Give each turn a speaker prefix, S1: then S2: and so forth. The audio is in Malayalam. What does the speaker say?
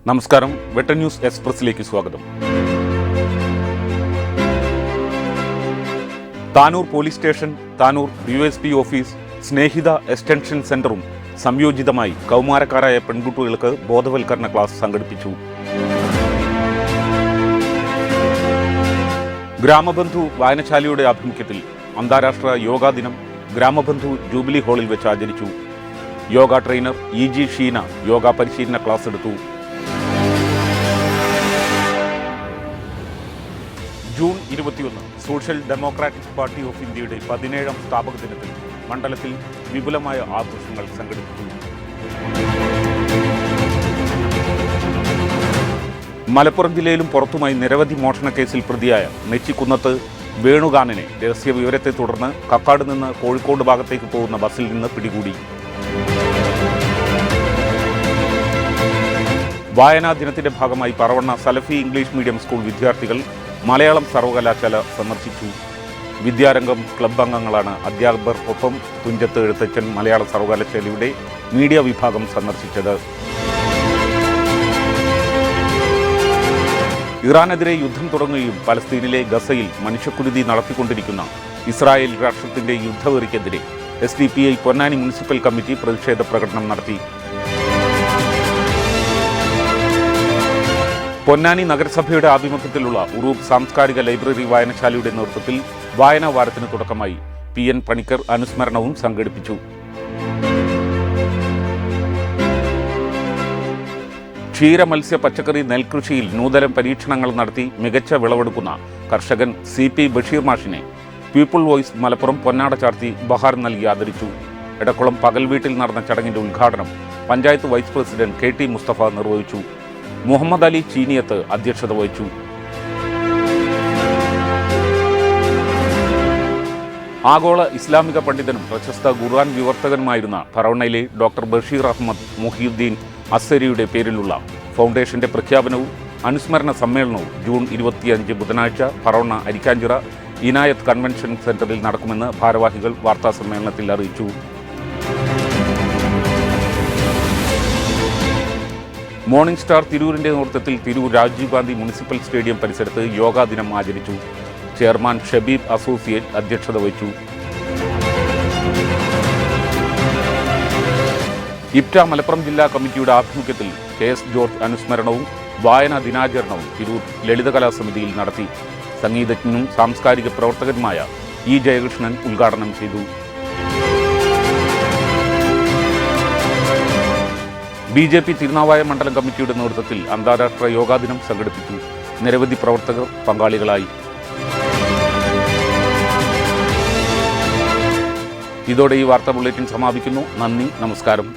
S1: നമസ്കാരം. വെട്ടൻ ന്യൂസ് എക്സ്പ്രസിലേക്ക് സ്വാഗതം. Tanur police station, Tanur USP office, Snehitha extension സെന്ററും സംയോജിതമായി കൗമാരക്കാരായ പെൺകുട്ടികൾക്ക് ബോധവൽക്കരണ ക്ലാസ് സംഘടിപ്പിച്ചു. ഗ്രാമബന്ധു വായനശാലയുടെ ആഭിമുഖ്യത്തിൽ അന്താരാഷ്ട്ര യോഗാ ദിനം ഗ്രാമബന്ധു ജൂബിലി ഹാളിൽ വെച്ച് ആചരിച്ചു. യോഗ ട്രെയിനർ EG ഷീന യോഗ പരിശീലന ക്ലാസ് എടുത്തു. June 21 social democratic party of ഇന്ത്യയുടെ 17ാം സ്ഥാപക ദിനത്തിൽ മണ്ഡലത്തിൽ വിപുലമായ ആഘോഷങ്ങൾ സംഘടിപ്പിച്ചു. മലപ്പുറം ജില്ലയിലും പുറത്തുമായി നിരവധി മോഷണക്കേസിൽ പ്രതിയായ നെച്ചിക്കുന്നത്ത് വേണുഗാനനെ രഹസ്യ വിവരത്തെ തുടർന്ന് കക്കാട് നിന്ന് കോഴിക്കോട് ഭാഗത്തേക്ക് പോകുന്ന ബസ്സിൽ നിന്ന് പിടികൂടി. വായനാ ദിനത്തിന്റെ ഭാഗമായി പറവണ്ണ സലഫി ഇംഗ്ലീഷ് മീഡിയം സ്കൂൾ വിദ്യാർത്ഥികൾ മലയാളം സർവകലാശാല സന്ദർശിച്ചു. വിദ്യാരംഗം ക്ലബ് അംഗങ്ങളാണ് അധ്യാപകർ ഒപ്പം തുഞ്ചത്ത് എഴുത്തച്ഛൻ മലയാള സർവകലാശാലയുടെ മീഡിയ വിഭാഗം സന്ദർശിച്ചത്. ഇറാനെതിരെ യുദ്ധം തുടങ്ങുകയും പലസ്തീനിലെ ഗസയിൽ മനുഷ്യക്കുരുതി നടത്തിക്കൊണ്ടിരിക്കുന്ന ഇസ്രായേൽ രാഷ്ട്രത്തിന്റെ യുദ്ധവെറിക്കെതിരെ SDPI പൊന്നാനി മുനിസിപ്പൽ കമ്മിറ്റി പ്രതിഷേധ പ്രകടനം നടത്തി. പൊന്നാനി നഗരസഭയുടെ ആഭിമുഖ്യത്തിലുള്ള ഉറൂബ് സാംസ്കാരിക ലൈബ്രറി വായനശാലയുടെ നേതൃത്വത്തിൽ വായനാ വാരത്തിന് തുടക്കമായി PN പണിക്കർ അനുസ്മരണവും സംഘടിപ്പിച്ചു. ക്ഷീര മത്സ്യ പച്ചക്കറി നെൽകൃഷിയിൽ നൂതന പരീക്ഷണങ്ങൾ നടത്തി മികച്ച വിളവെടുക്കുന്ന കർഷകൻ CP ബഷീർ മാഷിനെ പീപ്പിൾ വോയിസ് മലപ്പുറം പൊന്നാട ചാർത്തി ബഹാർ നൽകി ആദരിച്ചു. എടക്കുളം പകൽ വീട്ടിൽ നടന്ന ചടങ്ങിന്റെ ഉദ്ഘാടനം panchayat vice president KT Mustafa നിർവഹിച്ചു. മുഹമ്മദ് അലി ചീനിയത്ത് അധ്യക്ഷത വഹിച്ചു. ആഗോള ഇസ്ലാമിക പണ്ഡിതനും പ്രശസ്ത ഖുർആൻ വിവർത്തകനുമായിരുന്ന പറവണ്ണയിലെ ഡോക്ടർ ബഷീർ അഹമ്മദ് മുഹിയുദ്ദീൻ അസ്സരിയുടെ പേരിലുള്ള ഫൗണ്ടേഷന്റെ പ്രഖ്യാപനവും അനുസ്മരണ സമ്മേളനവും ജൂൺ 25 ബുധനാഴ്ച പറവണ്ണ അരിക്കാഞ്ചിറ ഇനായത്ത് കൺവെൻഷൻ സെന്ററിൽ നടക്കുമെന്ന് ഭാരവാഹികൾ വാർത്താസമ്മേളനത്തിൽ അറിയിച്ചു. മോർണിംഗ് സ്റ്റാർ തിരൂരിന്റെ നേതൃത്വത്തിൽ തിരൂർ രാജീവ് ഗാന്ധി മുനിസിപ്പൽ സ്റ്റേഡിയം പരിസരത്ത് യോഗാ ദിനം ആചരിച്ചു. ചെയർമാൻ ഷബീബ് അസോസിയേറ്റ് അധ്യക്ഷത വഹിച്ചു. ഇപ്റ്റ മലപ്പുറം ജില്ലാ കമ്മിറ്റിയുടെ ആഭിമുഖ്യത്തിൽ KS ജോർജ് അനുസ്മരണവും വായനാ ദിനാചരണവും തിരൂർ ലളിതകലാ സമിതിയിൽ നടത്തി. സംഗീതജ്ഞനും സാംസ്കാരിക പ്രവർത്തകനുമായ E ജയകൃഷ്ണൻ ഉദ്ഘാടനം ചെയ്തു. BJP തിരുനാവായ മണ്ഡലം കമ്മിറ്റിയുടെ നേതൃത്വത്തിൽ അന്താരാഷ്ട്ര യോഗാ ദിനം സംഘടിപ്പിച്ചു. നിരവധി പ്രവർത്തകർ പങ്കാളികളായി. ഇതോടെ ഈ വാർത്താ ബുള്ളറ്റിൻ സമാപിക്കുന്നു. നന്ദി, നമസ്കാരം.